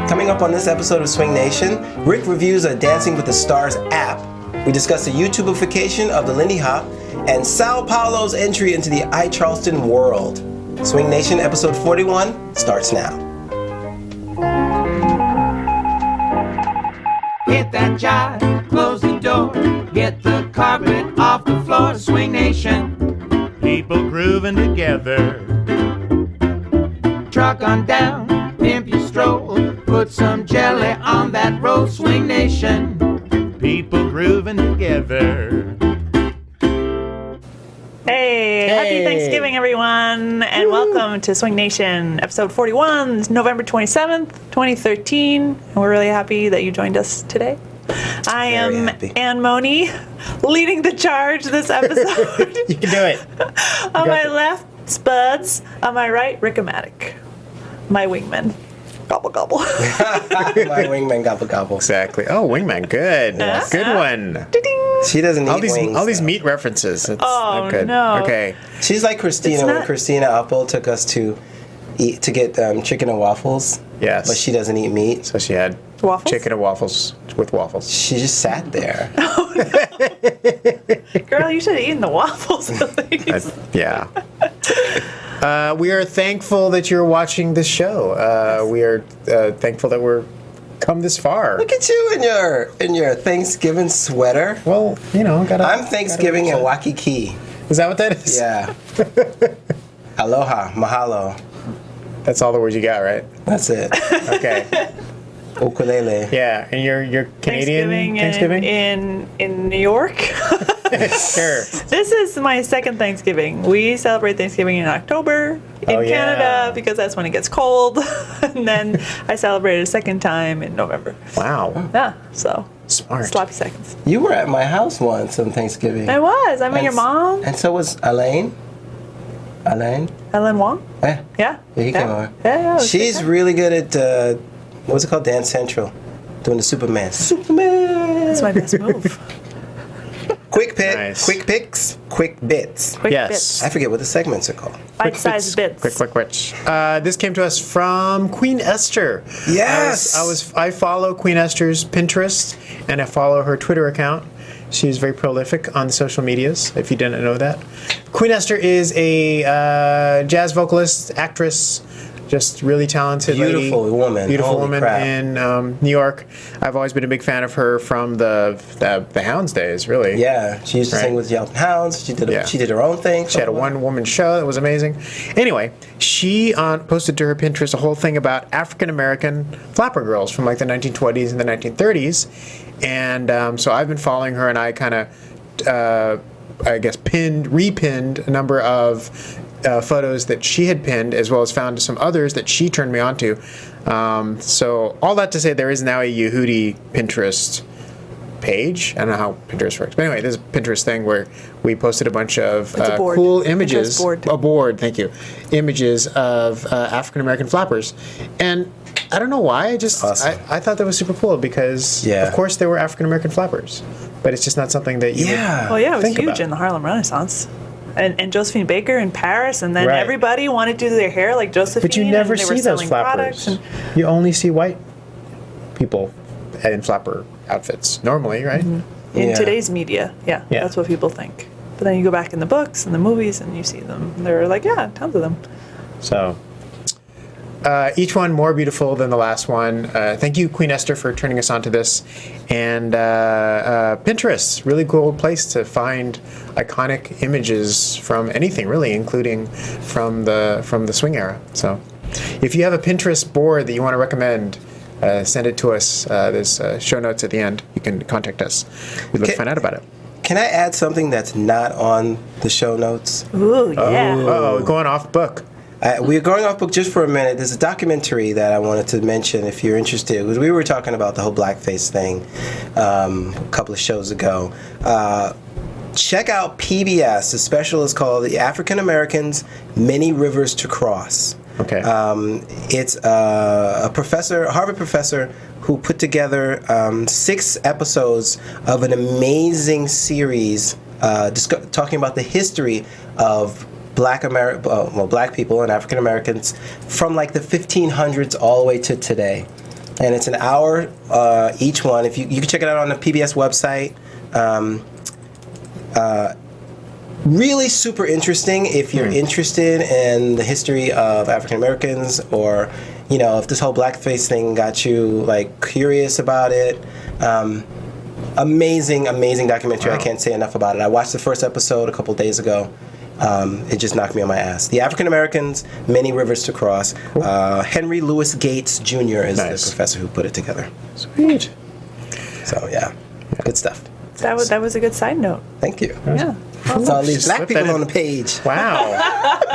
Coming up on this episode of Swing Nation, Rick reviews a Dancing with the Stars app. We discuss the YouTubification of the Lindy Hop and Sao Paolo's entry into the I Charleston world. Swing Nation episode 41 starts now. Hit that jive, close the door, get the carpet off the floor. Swing Nation, people grooving together. Truck on down, pimp your stroll, put some jelly on that roll. Swing Nation, People grooving together. Hey, happy Thanksgiving, everyone, and welcome to Swing Nation, episode 41, November 27th, 2013. And we're really happy that you joined us today. I am Ann Money, leading the charge this episode. You can do it. On my left, Spuds. On my right, Rick-O-Matic, my wingman. Gobble, gobble. My wingman gobble gobble. Exactly. Oh, wingman, good. Good one. Ding-ding. She doesn't eat wings. All these meat references. It's not good. No. Okay. She's like Christina when Christina Apple took us to get chicken and waffles. Yes. But she doesn't eat meat. So she had Waffles? chicken and waffles with waffles. She just sat there. Girl, you should have eaten the waffles at least. Yeah. We are thankful that you're watching this show. We are thankful that we're come this far. Look at you in your Thanksgiving sweater. Well, I'm Thanksgiving in Waikiki. Is that what that is? Yeah. Aloha, mahalo. That's all the words you got, right? That's it. Okay. Ukulele. Yeah, and you're Canadian Thanksgiving? In New York. Sure. This is my second Thanksgiving. We celebrate Thanksgiving in October in Canada because that's when it gets cold. And then I celebrated a second time in November. Wow. Yeah, so Smart. sloppy seconds. You were at my house once on Thanksgiving. I was. I met your mom. And so was Elaine. Ellen Wong? Yeah. Yeah. He came over. Yeah. She's really good at, what's it called? Dance Central. Doing the Superman. That's my best move. Quick pick, Nice. Quick picks, quick bits. Quick Yes. bits. I forget what the segments are called. Bite-sized bits. Quick. This came to us from Queen Esther. Yes. I follow Queen Esther's Pinterest and I follow her Twitter account. She's very prolific on the social medias, if you didn't know that. Queen Esther is a jazz vocalist, actress, just really talented Beautiful lady. woman. Beautiful Holy woman crap. in New York. I've always been a big fan of her from the Hounds days, really. Yeah, she used to sing with Yelping Hounds. She did her own thing. She had a one-woman show that was amazing. Anyway, she posted to her Pinterest a whole thing about African-American flapper girls from like the 1920s and the 1930s. And so I've been following her, and I kind of, repinned a number of photos that she had pinned, as well as found some others that she turned me on to. So all that to say, there is now a Yehoodi Pinterest page. I don't know how Pinterest works. But anyway, there's a Pinterest thing where we posted a bunch of cool images. Pinterest board. A board, thank you. Images of African-American flappers. And I don't know why, Awesome. I thought that was super cool because, of course, there were African-American flappers. But it's just not something that you would Well, yeah, it was think huge about. in the Harlem Renaissance. And Josephine Baker in Paris, and then Right. everybody wanted to do their hair like Josephine. But you never and they were see those selling flappers. products You only see white people in flapper outfits, normally, right? in Yeah. today's media. Yeah, Yeah. that's what people think. But then you go back in the books and the movies, and you see them. They're like, tons of them. So, each one more beautiful than the last one. Thank you, Queen Esther, for turning us on to this. And Pinterest, really cool place to find iconic images from anything, really, including from the swing era. So, if you have a Pinterest board that you want to recommend, send it to us. There's show notes at the end. You can contact us. We'd love to find out about it. Can I add something that's not on the show notes? Ooh, yeah. Oh, going off book. We're going off book just for a minute. There's a documentary that I wanted to mention if you're interested. Because we were talking about the whole blackface thing a couple of shows ago. Check out PBS. The special is called The African Americans, Many Rivers to Cross. Okay. It's a professor, a Harvard professor, who put together 6 episodes of an amazing series talking about the history of black people and African Americans from like the 1500s all the way to today. and it's an hour each one. If you can check it out on the PBS website. Really super interesting if you're interested in the history of African Americans, or if this whole blackface thing got you like curious about it. Amazing documentary. Wow. I can't say enough about it. I watched the first episode a couple days ago. It just knocked me on my ass. The African Americans, Many Rivers to Cross. Cool. Henry Louis Gates Jr. is the professor who put it together. Sweet. So yeah, good stuff. That was a good side note. Thank you. Yeah. So all these black people on the page. Wow.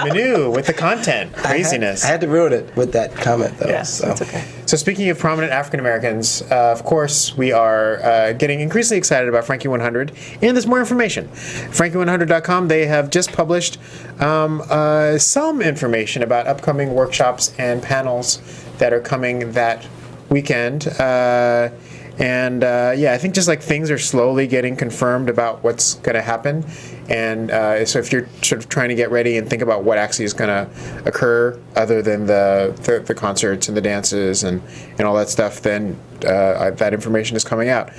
Manu with the content. Craziness. I had to ruin it with that comment, though. Yes, that's okay. So speaking of prominent African Americans, of course, we are getting increasingly excited about Frankie 100, and there's more information. Frankie100.com, they have just published some information about upcoming workshops and panels that are coming that weekend. I think just like things are slowly getting confirmed about what's going to happen. And so if you're sort of trying to get ready and think about what actually is going to occur other than the concerts and the dances and all that stuff, then that information is coming out.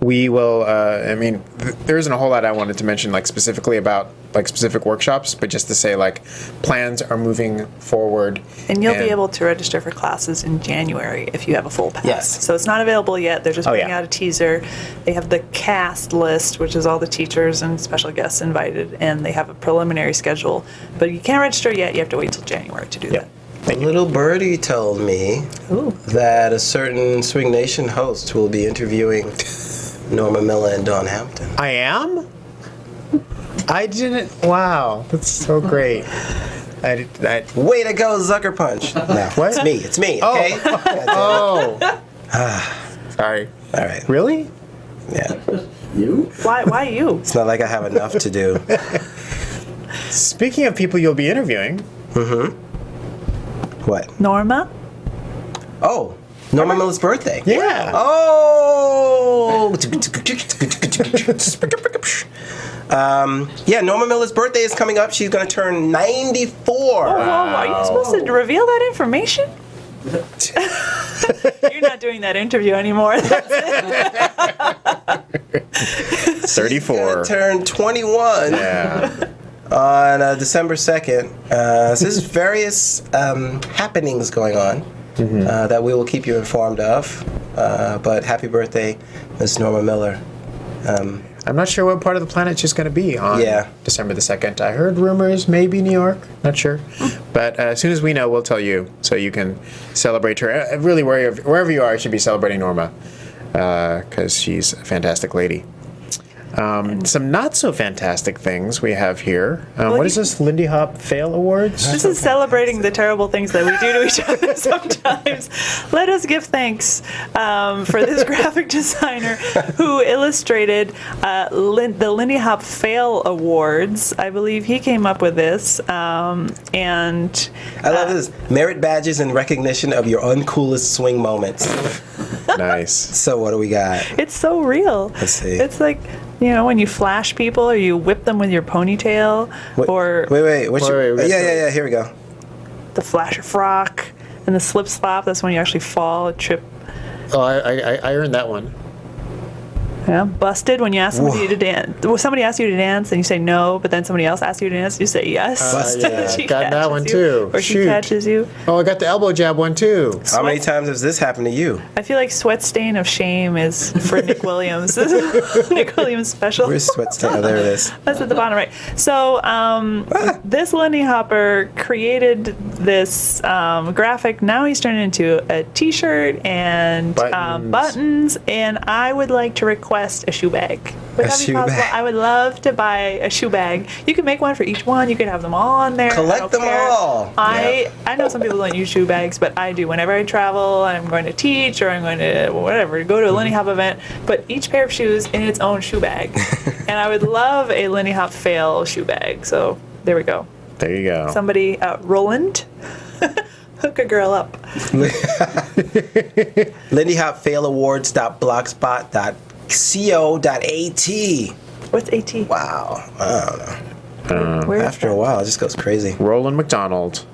We will, there isn't a whole lot I wanted to mention like specifically about like specific workshops, but just to say like plans are moving forward. And you'll be able to register for classes in January if you have a full pass. Yes. So it's not available yet. They're just putting out a teaser. They have the cast list, which is all the teachers and special guests invited, and they have a preliminary schedule. But you can't register yet. You have to wait till January to do that. A little birdie told me that a certain SwingNation host will be interviewing Norma Miller and Dawn Hampton. I am? I didn't. Wow, that's so great. Way to go, Zucker Punch. No, what? It's me, okay? Sorry. All right. Really? Yeah. Why you? It's not like I have enough to do. Speaking of people you'll be interviewing. What? Norma? Oh, Norma Miller's birthday. Yeah. Oh! Norma Miller's birthday is coming up. She's going to turn 94. Oh, are you supposed to reveal that information? You're not doing that interview anymore. 34. She's going to turn 21. Yeah. On December 2nd. So there's various happenings going on that we will keep you informed of. But happy birthday, Miss Norma Miller. I'm not sure what part of the planet she's going to be on December the 2nd. I heard rumors, maybe New York. Not sure. But as soon as we know, we'll tell you so you can celebrate her. Really, wherever you are, you should be celebrating Norma because she's a fantastic lady. Some not so fantastic things we have here. What is this? Lindy Hop Fail Awards? This is celebrating the terrible things that we do to each other sometimes. Let us give thanks for this graphic designer who illustrated the Lindy Hop Fail Awards. I believe he came up with this. And I love this. Merit badges in recognition of your uncoolest swing moments. Nice. So what do we got? it's so real. Let's see. It's like, when you flash people or you whip them with your ponytail, or Wait. Yeah. Here we go. the flasher frock and the slip slop. That's when you actually fall, trip. Oh, I earned that one. Yeah, busted when you ask somebody to dance. Well, somebody asks you to dance and you say no, but then somebody else asks you to dance, you say yes. Yeah. She Got that catches one you, too. or she catches you. Oh, I got the elbow jab one too. How many times has this happened to you? I feel like Sweat Stain of Shame is for Nick Williams. This is Nick Williams special. Where's Sweat Stain? Oh, there it is. That's at the bottom right. So this Lindy Hopper created this graphic. Now he's turned it into a T-shirt and buttons. And I would like to request a shoe bag. Would that be possible? I would love to buy a shoe bag. You can make one for each one. You can have them all on there. Collect them all. I know some people don't use shoe bags, but I do. Whenever I travel and I'm going to teach or I'm going to go to a Lindy Hop event, put each pair of shoes in its own shoe bag. And I would love a Lindy Hop Fail shoe bag. So there we go. There you go. Somebody, Roland, hook a girl up. LindyHopFailAwards.blogspot.co.at. What's AT? Wow. I don't know. Where After a while, it just goes crazy. Roland McDonald.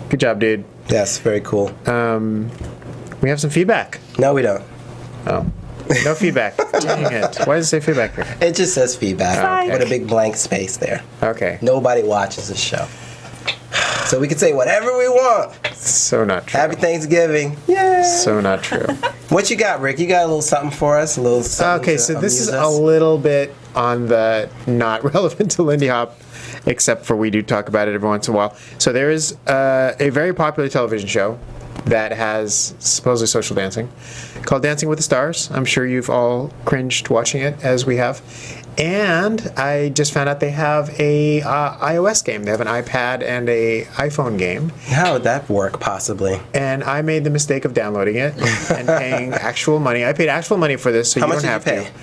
Good job, dude. Yes, very cool. We have some feedback. No, we don't. Oh. No feedback. Dang it. Why does it say feedback here? It just says feedback Okay. with a big blank space there. Okay. Nobody watches this show. So we can say whatever we want. So not true. Happy Thanksgiving. Yay. So not true. What you got, Rick? You got a little something for us? A little something Okay, to so this is amuse a us? little bit on the not relevant to Lindy Hop, except for we do talk about it every once in a while. So there is a very popular television show that has supposedly social dancing called Dancing with the Stars. I'm sure you've all cringed watching it, as we have. And I just found out they have a iOS game. They have an iPad and a iPhone game. How would that work, possibly? And I made the mistake of downloading it and paying actual money. I paid actual money for this, so How you much don't did you have pay? to.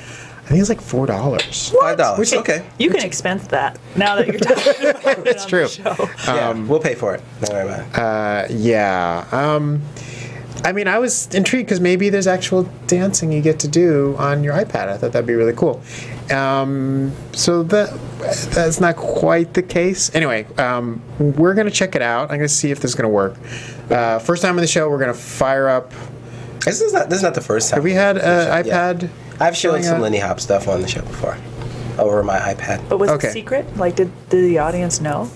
I think it's like $4. $5. Okay. You can expense that now that you're talking about it. That's on true. The show. Yeah, we'll pay for it. Don't worry about it. Yeah. I mean, I was intrigued because maybe there's actual dancing you get to do on your iPad. I thought that'd be really cool. So that's not quite the case. Anyway, we're going to check it out. I'm going to see if this is going to work. First time on the show, we're going to fire up. This is not the first time. Have we had Yeah. iPad? I've shown showing some up? Lindy Hop stuff on the show before, over my iPad. But was Okay. it secret? Like, did the audience know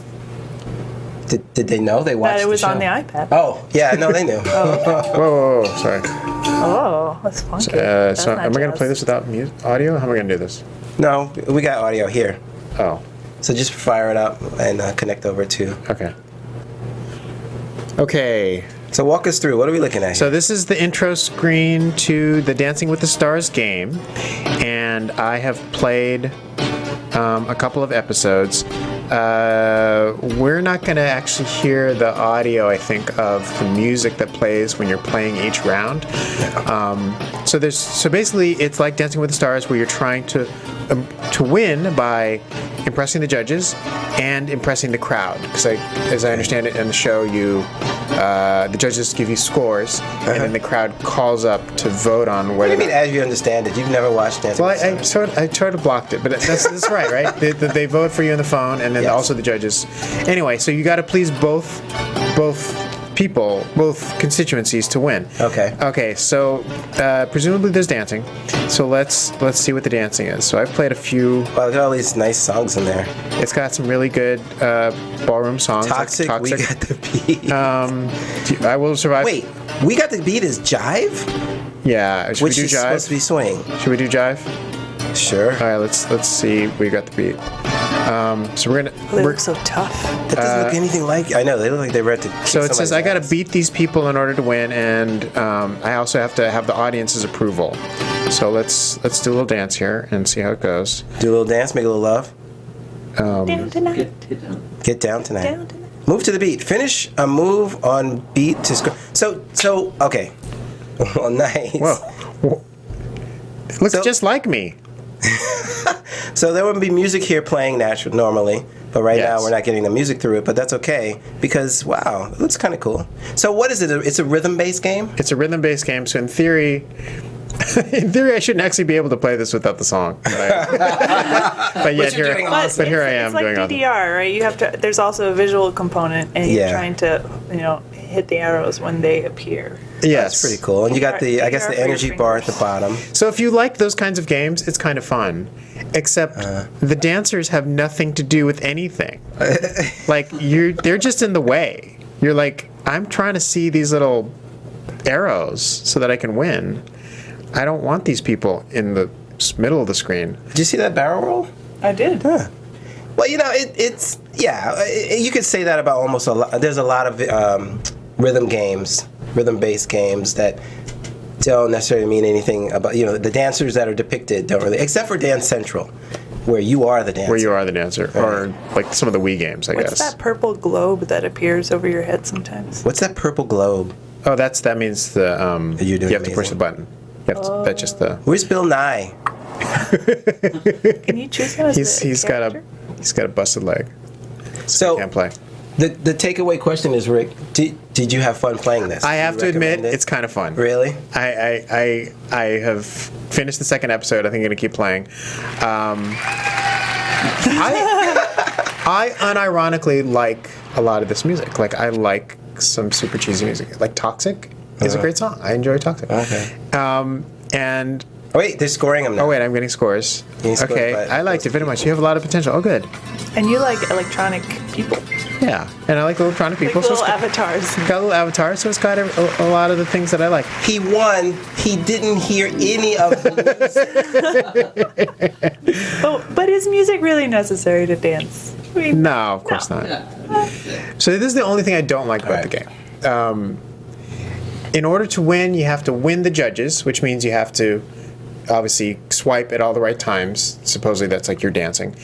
Did they know they watched that it was the show? on the iPad? Oh, yeah, no, they knew. Whoa, sorry. Oh, that's funky. So am I going to play this without audio? How am I going to do this? No, we got audio here. Oh, So just fire it up and connect over to. okay. Okay. So walk us through. What are we looking at So here? this is the intro screen to the Dancing with the Stars game, and I have played a couple of episodes. We're not going to actually hear the audio, I think, of the music that plays when you're playing each round. So basically, it's like Dancing with the Stars, where you're trying to win by impressing the judges and impressing the crowd. Because as I understand it in the show, the judges give you scores, and then the crowd calls up to vote on What do whether. you mean, as you understand it? You've never watched Dancing Well, with the Stars. I sort of blocked it, but that's right, right? They vote for you on the phone, and then Yes. also the judges. Anyway, so you got to please both people, both constituencies to win. Okay. Okay, so presumably there's dancing. So let's see what the dancing is. So I've played a few. Wow, look at all these nice songs in there. It's got some really good ballroom songs. like Toxic, we got the beat. I Will Survive. Wait, we got the beat is jive? Yeah. Should Which we do is jive? supposed to be swing. Should we do jive? Sure. All right, let's see. We got the beat. So we're gonna. They look so tough. That doesn't look anything like. I know, they look like they read to kick So it says somebody's I got to ass. beat these people in order to win, and I also have to have the audience's approval. So let's do a little dance here and see how it goes. Do a little dance, make a little love. Down tonight. Get down tonight. Down tonight. Move to the beat. Finish a move on beat to score. So okay. Well, nice. Whoa. It looks So- just like me. So there would be music here playing normally, but right now Yes. we're not getting the music through it. But that's okay because wow, it looks kind of cool. So what is it? It's a rhythm-based game. It's a rhythm-based game, so in theory, I shouldn't actually be able to play this without the song. But yet you're here, doing but here I am It's like doing all the. DDR, right? You have to. There's also a visual component, and Yeah. you're trying to, hit the arrows when they appear. Yes, That's pretty cool. And you got I guess DDR the for your energy bar at the fingers. bottom. So if you like those kinds of games, it's kind of fun. Except the dancers have nothing to do with anything. Like they're just in the way. You're like, I'm trying to see these little arrows so that I can win. I don't want these people in the middle of the screen. Did you see that barrel roll? I did. Huh. Well, it's you could say that about almost a lot. There's a lot of rhythm-based games that don't necessarily mean anything about the dancers that are depicted don't really, except for Dance Central, where you are the dancer. Where you are the dancer, or like some of the Wii games, I What's guess. that purple globe that appears over your head sometimes? What's that purple globe? Oh, that means the You're doing you have to push amazing. the button. You have to, that's just the. Where's Bill Nye? Can you choose him as He's the got character? he's got a busted leg. So Can't play. the takeaway question is, Rick, did you have fun playing this? I have Do to you admit, recommend it? it's kind of fun. Really? I have finished the second episode. I think I'm going to keep playing. I unironically like a lot of this music. Like I like some super cheesy music. Like Toxic is a great song. I enjoy Toxic. Okay. And Oh, wait, they're scoring them now. oh wait, I'm getting scores. Getting scores Okay, by I liked it very much. You have a lot of potential. Oh, good. And you like electronic people, Yeah, and I like electronic people. like So it's little got, avatars. got a little avatar, so it's got a lot of the things that I like. He won. He didn't hear any of the music. But is music really necessary to dance? I mean, No, of course not. So this is the only thing I don't like about the game. In order to win, you have to win the judges, which means you have to obviously swipe at all the right times. Supposedly that's like you're dancing.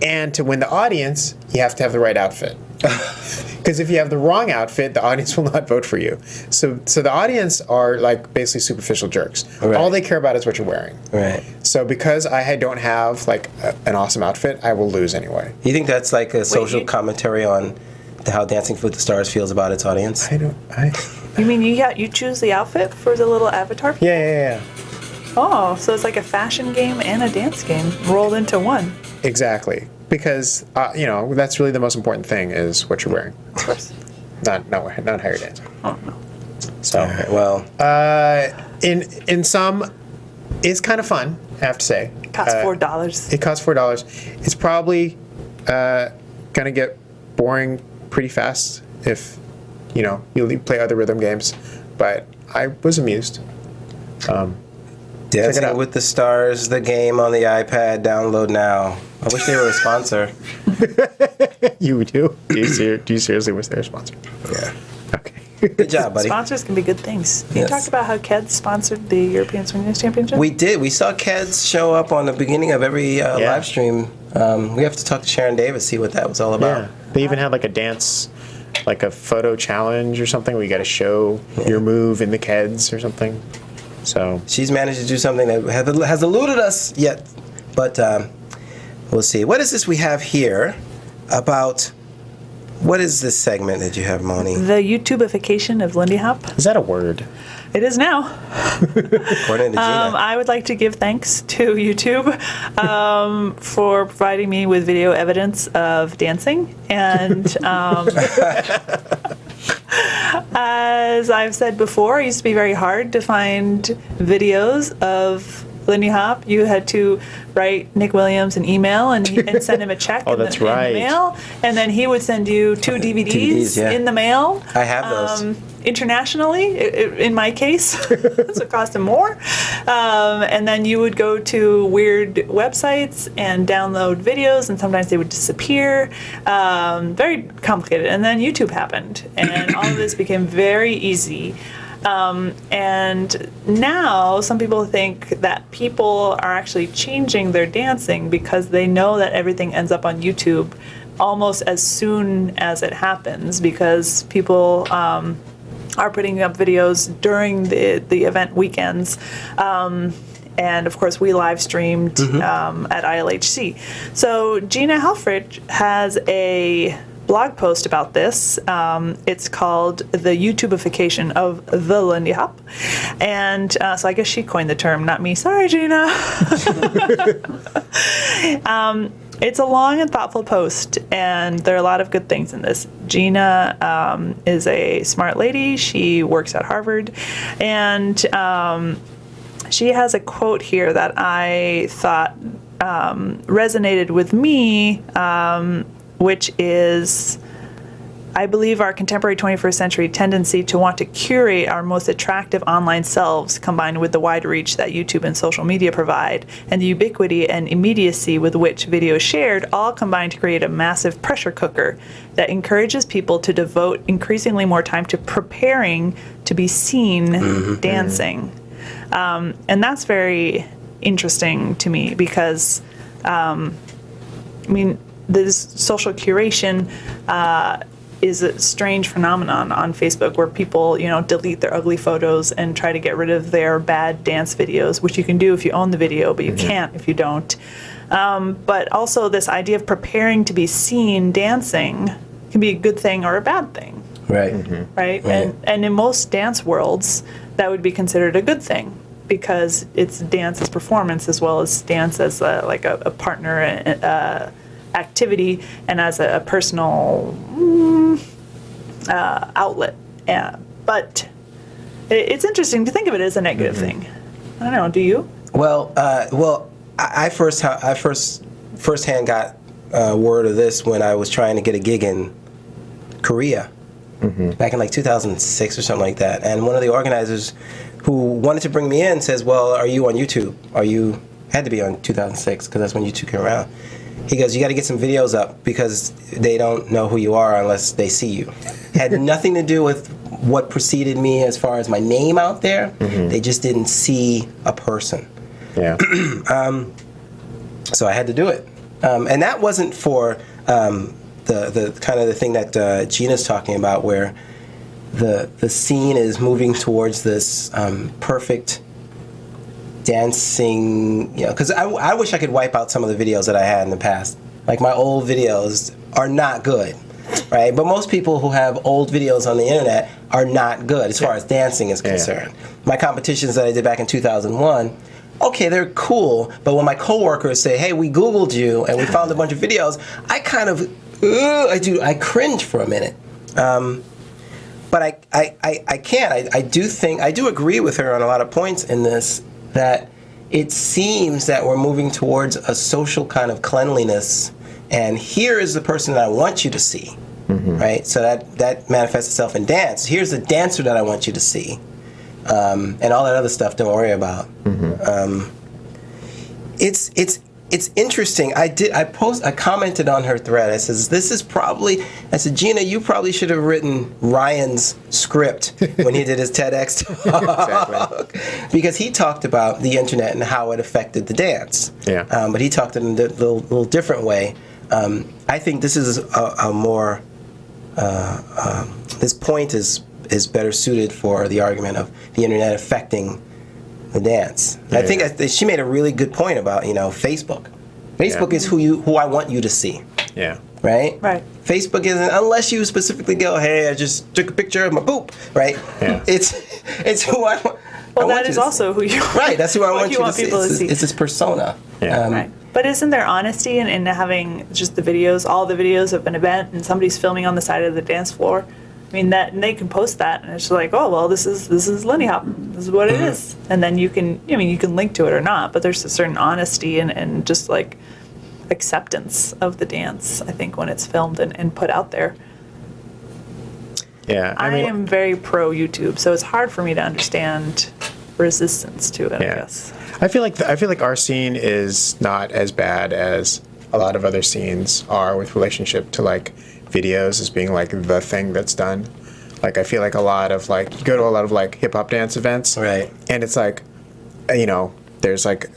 And to win the audience, you have to have the right outfit. Because if you have the wrong outfit, the audience will not vote for you. So the audience are like basically superficial jerks. Right. All they care about is what you're wearing. Right. So because I don't have like an awesome outfit, I will lose anyway. You think that's like a social you- commentary on how Dancing with the Stars feels about its audience? You mean you choose the outfit for the little avatar? Yeah. Oh, so it's like a fashion game and a dance game rolled into one. Exactly. Because, that's really the most important thing is what you're wearing. Of course. Not how you're dancing. Oh no. So, All right, well, in some, it's kind of fun, I have to say. It costs $4. It costs $4. It's probably going to get boring pretty fast if, you play other rhythm games. But I was amused. Dancing out. with the Stars, the game on the iPad, download now. I wish they were a sponsor. You do? Do you seriously wish they were sponsored? Yeah. Okay. Good job, buddy. Sponsors can be good things. You Yes. talked about how KEDS sponsored the European SwingNation Championship? We did. We saw Keds show up on the beginning of every live stream. We have to talk to Sharon Davis, see what that was all about. Yeah. They even had like a dance, like a photo challenge or something where you got to show your move in the KEDS or something. So She's managed to do something that has eluded us yet, but we'll see. What is this we have here about? What is this segment that you have, Moni? The YouTubification of Lindy Hop. is that a word? It is now. According to Gina. I would like to give thanks to YouTube for providing me with video evidence of dancing. And as I've said before, it used to be very hard to find videos of Lindy Hop. You had to write Nick Williams an email and send him a check in that's the right. mail. And then he would send you 2 DVDs yeah. in the mail. I have those. Internationally, in my case, so it cost him more. And then you would go to weird websites and download videos, and sometimes they would disappear. Very complicated. And then YouTube happened, and all of this became very easy. And now some people think that people are actually changing their dancing because they know that everything ends up on YouTube almost as soon as it happens, because people are putting up videos during the event weekends. And of course, we live streamed at ILHC. So Gina Helfrich has a blog post about this. It's called The YouTubification of the Lindy Hop. And so I guess she coined the term, not me. Sorry, Gina. It's a long and thoughtful post, and there are a lot of good things in this. Gina is a smart lady. She works at Harvard, and she has a quote here that I thought resonated with me, which is, I believe our contemporary 21st century tendency to want to curate our most attractive online selves, combined with the wide reach that YouTube and social media provide, and the ubiquity and immediacy with which video is shared, all combine to create a massive pressure cooker that encourages people to devote increasingly more time to preparing to be seen dancing. And that's very interesting to me because, this social curation is a strange phenomenon on Facebook where people, delete their ugly photos and try to get rid of their bad dance videos, which you can do if you own the video, but you can't if you don't. But also this idea of preparing to be seen dancing can be a good thing or a bad thing. Right. Right? And in most dance worlds, that would be considered a good thing because it's dance as performance as well as dance as a partner activity and as a personal outlet. But it's interesting to think of it as a negative thing. I don't know. Do you? Well, I firsthand got word of this when I was trying to get a gig in Korea back in like 2006 or something like that. And one of the organizers who wanted to bring me in says, "Well, are you on YouTube? Had to be on 2006 because that's when YouTube came around." He goes, "You got to get some videos up because they don't know who you are unless they see you." Had nothing to do with what preceded me as far as my name out there. They just didn't see a person. Yeah. So I had to do it. And that wasn't for the kind of the thing that Gina's talking about, where the scene is moving towards this perfect dancing, because I wish I could wipe out some of the videos that I had in the past. Like my old videos are not good, right? But most people who have old videos on the internet are not good as far as dancing is concerned. My competitions that I did back in 2001, okay, they're cool, but when my coworkers say, "Hey, we Googled you and we found a bunch of videos," I kind of, I cringe for a minute. But I can't. I do agree with her on a lot of points in this, that it seems that we're moving towards a social kind of cleanliness, and here is the person that I want you to see, right? So that manifests itself in dance. Here's the dancer that I want you to see. And all that other stuff, don't worry about. It's interesting. I commented on her thread. I said, "Gina, you probably should have written Ryan's script when he did his TEDx talk." Because he talked about the internet and how it affected the dance. Yeah. But he talked in a little different way. I think this is a more this point is better suited for the argument of the internet affecting the dance. I think she made a really good point about Facebook. Facebook is who I want you to see. Yeah. Right? Right. Facebook isn't, unless you specifically go, "Hey, I just took a picture of my poop," right? Yeah. It's who I want. Well, that is also who you right. That's who I want you to see. people to see. It's this persona. Yeah. Right. But isn't there honesty in having just the videos, all the videos of an event, and somebody's filming on the side of the dance floor? I mean, that, and they can post that, and it's just like, "Oh, well, this is Lindy Hop. This is what it is." And then you can link to it or not, but there's a certain honesty and just like acceptance of the dance, I think, when it's filmed and put out there. Yeah. I am very pro YouTube, so it's hard for me to understand resistance to it, I guess. I feel like our scene is not as bad as a lot of other scenes are with relationship to like videos as being like the thing that's done. Like I feel like a lot of like, you go to a lot of like hip hop dance events, Right. and it's like, there's like,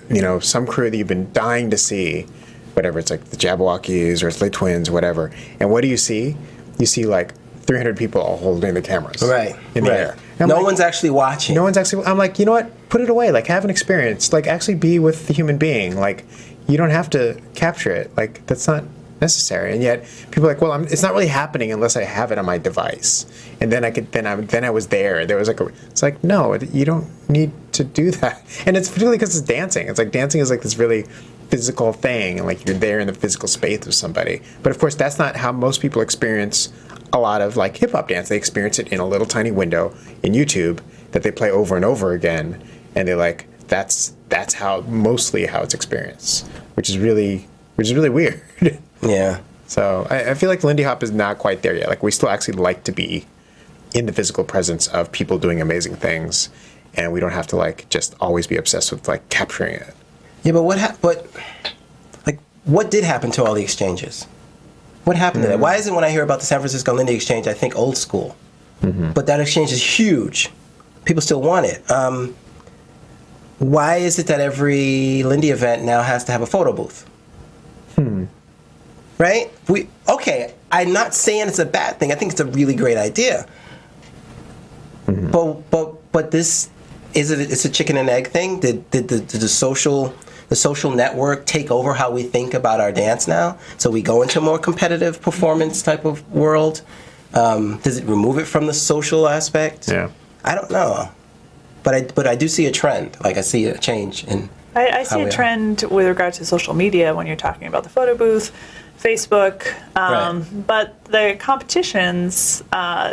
some crew that you've been dying to see, whatever, it's like the Jabberwockies or it's the Twins, whatever. And what do you see? You see like 300 people all holding the cameras in the air. And No one's actually watching. No one's actually, I'm like, you know what? Put it away. Like, have an experience. Like, actually be with the human being. Like, you don't have to capture it. Like, that's not necessary. And yet, people are like, well, it's not really happening unless I have it on my device. And then I was there. There was like it's like, no, you don't need to do that. And it's particularly because it's dancing. It's like dancing is like this really physical thing, and like you're there in the physical space with somebody. But of course, that's not how most people experience a lot of like hip hop dance. They experience it in a little tiny window in YouTube that they play over and over again, and they like that's mostly how it's experienced, which is really weird. Yeah. So I feel like Lindy Hop is not quite there yet. Like we still actually like to be in the physical presence of people doing amazing things, and we don't have to like just always be obsessed with like capturing it. Yeah, but what did happen to all the exchanges? What happened to that? Why is it when I hear about the San Francisco Lindy Exchange, I think old school? But that exchange is huge. People still want it. Why is it that every Lindy event now has to have a photo booth? Right? I'm not saying it's a bad thing. I think it's a really great idea. But this it's a chicken and egg thing. Did the social network take over how we think about our dance now? So we go into a more competitive performance type of world. Does it remove it from the social aspect? Yeah. I don't know. But I do see a trend. Like I see a change in I see we a are. trend with regard to social media when you're talking about the photo booth, Facebook, Right. but the competitions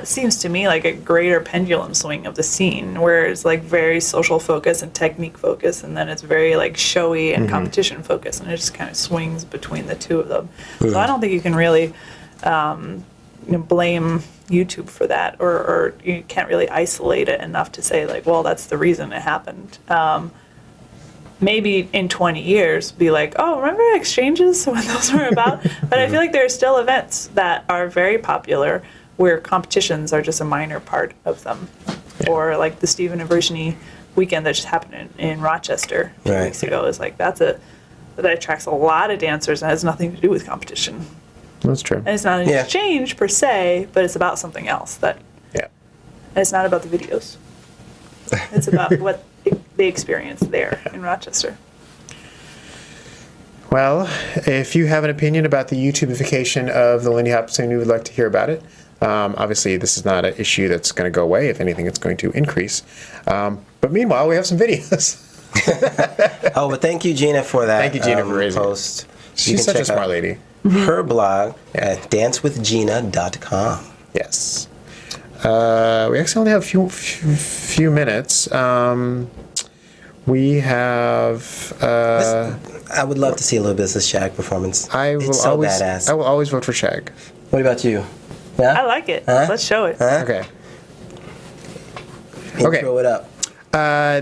seems to me like a greater pendulum swing of the scene, where it's like very social focus and technique focus, and then it's very like showy and competition focus, and it just kind of swings between the two of them. So I don't think you can really blame YouTube for that, or you can't really isolate it enough to say like, well, that's the reason it happened. Maybe in 20 years be like, oh, remember exchanges when those were about? But I feel like there are still events that are very popular where competitions are just a minor part of them. Or like the Stephen and Virginie weekend that just happened in Rochester a few Right. weeks ago is like, that attracts a lot of dancers and has nothing to do with competition. That's true. And it's not an Yeah. exchange per se, but it's about something else. And Yeah. it's not about the videos. It's about what they experienced there in Rochester. Well, if you have an opinion about the YouTubification of the Lindy Hop scene, we would like to hear about it. Obviously, this is not an issue that's going to go away. If anything, it's going to increase. But meanwhile, we have some videos. Oh, but thank you, Gina, for that. Thank you, Gina, for raising it. post. You She's can such a check smart out lady. Her blog at dancewithgina.com. Yes. We actually only have a few minutes. We have. I would love to see a little bit of this Shag performance. I will it's so always. badass. I will always vote for Shag. What about you? Yeah? I like it. Huh? Let's show it. Huh? Okay. Intro it up.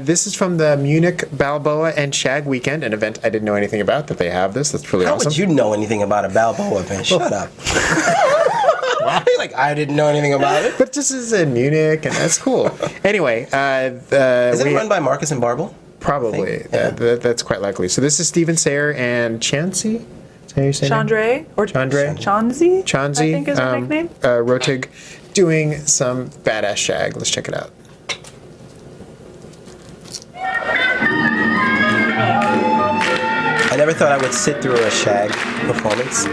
This is from the Munich Balboa and Shag Weekend, an event I didn't know anything about. That they have this. That's really How awesome. would you know anything about a Balboa event? Shut up. Like, I didn't know anything about it. But this is in Munich, and that's cool. Anyway, Is it run by Marcus and Barble? Probably. Yeah. That's quite likely. So this is Stephen Sayer and Chansey. Is that how you say it? Chandray or Chandray. Chanzi? Chanzi. I think is her nickname. Rotig doing some badass Shag. Let's check it out. I never thought I would sit through a Shag performance,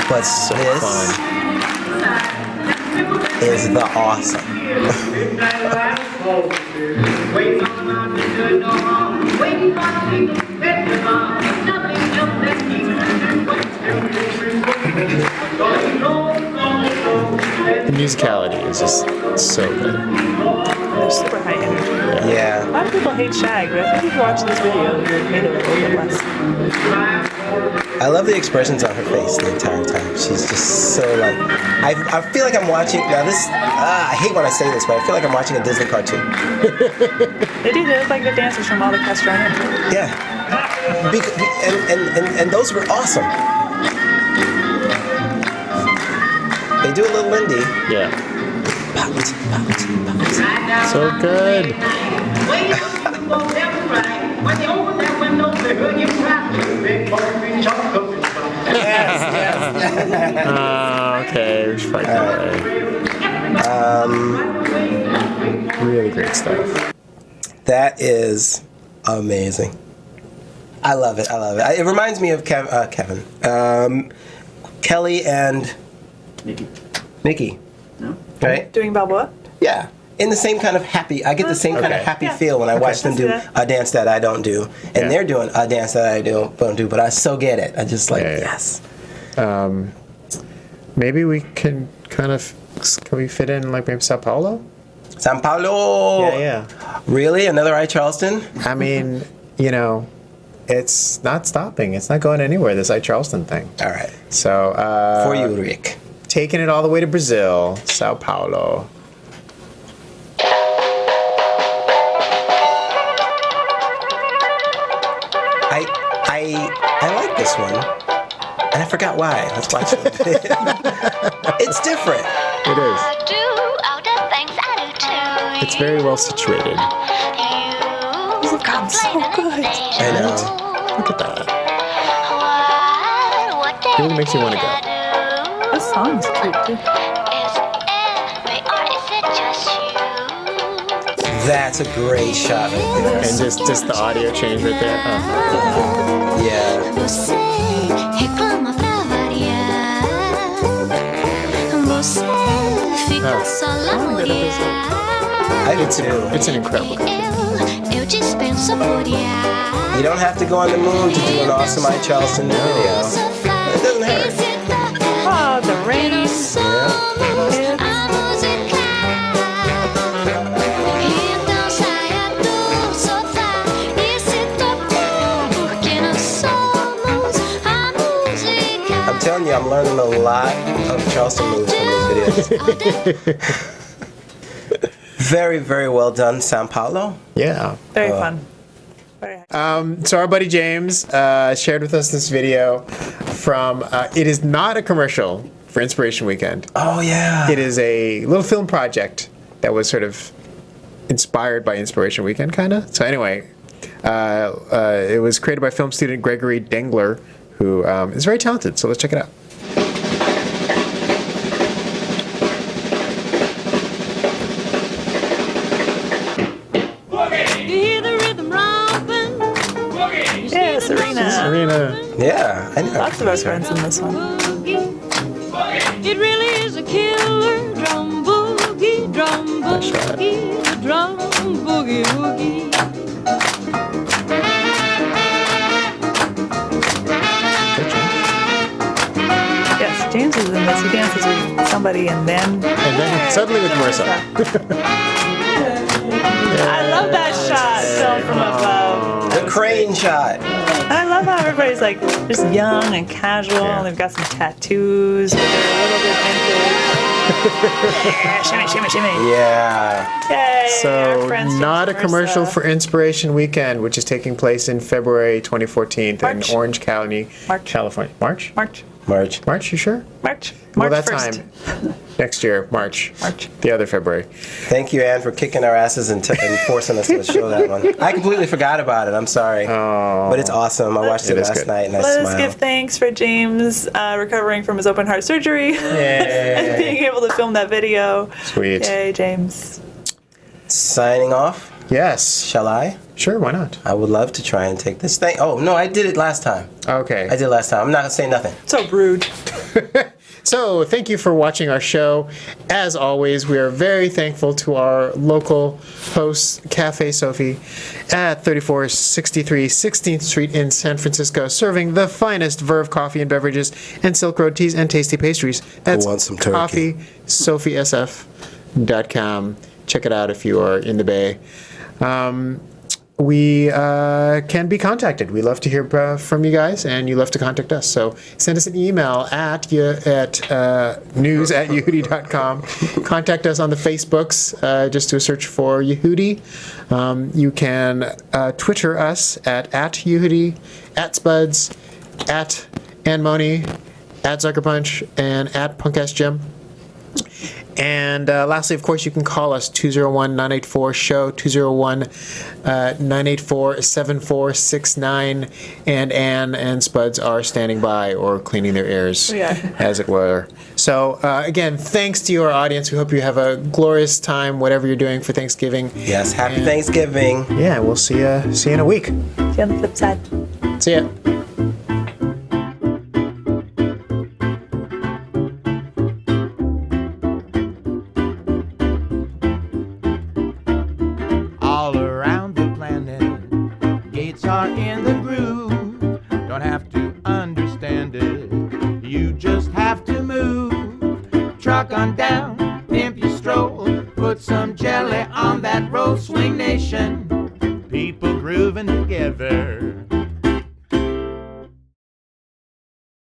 but So this fun. is the awesome. The musicality is just so good. They're super high energy. A Yeah. lot of people hate Shag, but I think if you watch this video, you'll hate it a little bit less. I love the expressions on her face the entire time. She's just so like, I feel like I'm watching, now this, I hate when I say this, but I feel like I'm watching a Disney cartoon. They do. They look like the dancers from all the Castronians. Yeah. And those were awesome. They do a little Lindy. Yeah. Pout, pout, pout. So good. Okay, we should find that way. Really great stuff. That is amazing. I love it. I love it. It reminds me of Kevin. Kelly and Mickey. No? Right? Doing Balboa? Yeah. In the same kind of happy, I get the same kind of Okay. happy Yeah. feel when I watch them I see do that. a dance that I don't do. And Yeah. they're doing a dance that I don't do, but I so get it. I just like, Yeah, yeah. yes. Maybe we can can we fit in like maybe Sao Paulo? Sao Paolo. Yeah. Really? Another I Charleston? I mean, it's not stopping. It's not going anywhere, this I Charleston thing. All right. So, For you, Rick. taking it all the way to Brazil, Sao Paulo. I like this one. And I forgot why. Let's watch it. It's different. It is. Do all the things I do to It's very well situated. you. God, so good. I know. Look at that. What It really makes me want to go. This song is cute too. That's a great shot right there. And just the audio change right there. Oh. Yeah. Você reclama pra variar. Você fica Oh. só lamuriar. I do too. It's an incredible. Eu te dispenso folhear. You don't have to go on the moon to do an awesome I Charleston video. It doesn't hurt. Oh, the rain. A música. Então saia do sofá e se toque, porque nós somos a música. I'm telling you, I'm learning a lot of Charleston moves from these videos. Very, very well done, Sao Paolo. Yeah. Very fun. Very So our buddy James shared with us this video from, it is not a commercial for Inspiration Weekend. Oh, yeah. It is a little film project that was sort of inspired by Inspiration Weekend, kind of. So anyway, it was created by film student Gregory Dengler, who is very talented. So let's check it out. Yeah, Serena. Serena. Yeah, I know. Lots of our friends in this one. It really is a killer drum boogie, the drum boogie woogie. Yes, James is in this. He dances with somebody and then. And then suddenly with Marissa. I love that shot filmed from above. The crane shot. I love how everybody's like just young and casual. Yeah. They've got some tattoos. They're a little bit vintage. Shimmy, shimmy, shimmy. Yeah. Yay, our So friends not a James commercial Marissa. for Inspiration Weekend, which is taking place in February 2014 March. in Orange County, March. California. March? March. March. March, you sure? March. Well, March that 1st. time. Next year, March. March. The other February. Thank you, Anne, for kicking our asses and forcing us to show that one. I completely forgot about it. I'm sorry. But it's awesome. I watched it is last good. night and I Let us smiled. give thanks for James recovering from his open heart surgery and being able to film that video. Sweet. Yay, James. Signing off. Yes. Shall I? Sure, why not? I would love to try and take this thing. Oh, no, I did it last time. Okay. I did it last time. I'm not going to say nothing. So rude. So, thank you for watching our show. As always, we are very thankful to our local host, Cafe Sophie, at 3463 16th Street in San Francisco, serving the finest Verve coffee and beverages and Silk Road teas and tasty pastries. That's want some turkey? coffeesophiesf.com. Check it out if you are in the Bay. We can be contacted. We love to hear from you guys, and you love to contact us. So send us an email at news@yehoodi.com. Contact us on the Facebooks. Just do a search for Yehoodi. You can Twitter us at Yehoodi, at Spuds, at Anmoni, at Zuckerpunch, and at PunkAssJim. And lastly, of course, you can call us 201-984-SHOW, 201-984-7469, and Ann and Spuds are standing by or cleaning their ears, We are. as it were. So, again, thanks to your audience. We hope you have a glorious time, whatever you're doing for Thanksgiving. Yes, happy And- Thanksgiving. Yeah, we'll see you in a week. See you on the flip side. See ya. All around the planet, gates are in the groove. Don't have to understand it, you just have to move. Truck on down, pimp your stroll, put some jelly on that road, swing nation. People grooving together.